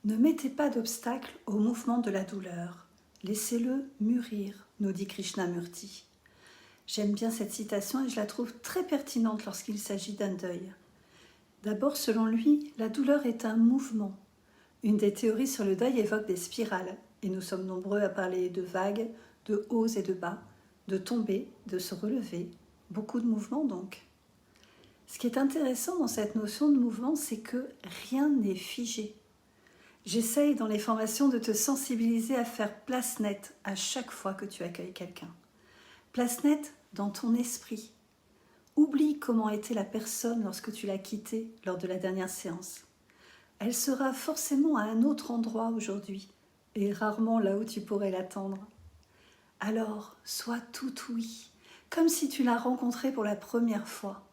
Ne mettez pas d'obstacle au mouvement de la douleur. Laissez-le mûrir, nous dit Krishnamurti. J'aime bien cette citation et je la trouve très pertinente lorsqu'il s'agit d'un deuil. D'abord, selon lui, la douleur est un mouvement. Une des théories sur le deuil évoque des spirales, et nous sommes nombreux à parler de vagues, de hauts et de bas, de tomber, de se relever, beaucoup de mouvements donc. Ce qui est intéressant dans cette notion de mouvement, c'est que rien n'est figé. J'essaye dans les formations de te sensibiliser à faire place nette à chaque fois que tu accueilles quelqu'un. Place nette dans ton esprit. Oublie comment était la personne lorsque tu l'as quittée lors de la dernière séance. Elle sera forcément à un autre endroit aujourd'hui, et rarement là où tu pourrais l'attendre. Alors, sois tout oui, comme si tu l'as rencontrée pour la première fois.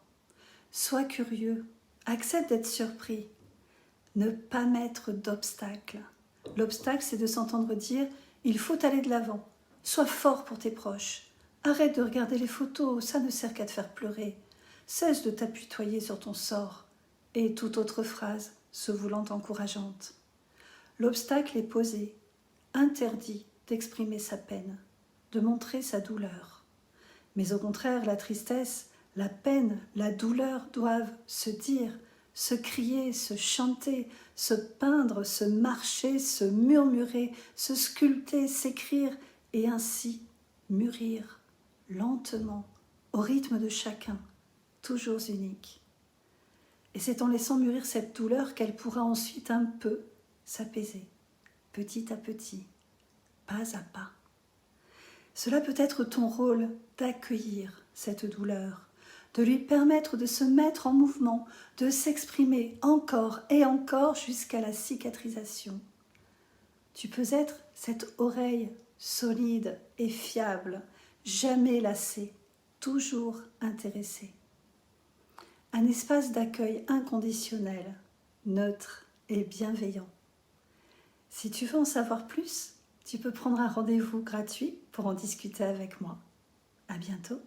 Sois curieux, accepte d'être surpris. Ne pas mettre d'obstacle. L'obstacle, c'est de s'entendre dire « il faut aller de l'avant ». Sois fort pour tes proches. Arrête de regarder les photos, ça ne sert qu'à te faire pleurer. Cesse de t'apitoyer sur ton sort. Et toute autre phrase se voulant encourageante. L'obstacle est posé, interdit d'exprimer sa peine, de montrer sa douleur. Mais au contraire, la tristesse, la peine, la douleur doivent se dire, se crier, se chanter, se peindre, se marcher, se murmurer, se sculpter, s'écrire et ainsi mûrir lentement, au rythme de chacun, toujours unique. Et c'est en laissant mûrir cette douleur qu'elle pourra ensuite un peu s'apaiser, petit à petit, pas à pas. Cela peut être ton rôle d'accueillir cette douleur, de lui permettre de se mettre en mouvement, de s'exprimer encore et encore jusqu'à la cicatrisation. Tu peux être cette oreille solide et fiable, jamais lassée, toujours intéressée. Un espace d'accueil inconditionnel, neutre et bienveillant. Si tu veux en savoir plus, tu peux prendre un rendez-vous gratuit pour en discuter avec moi. À bientôt.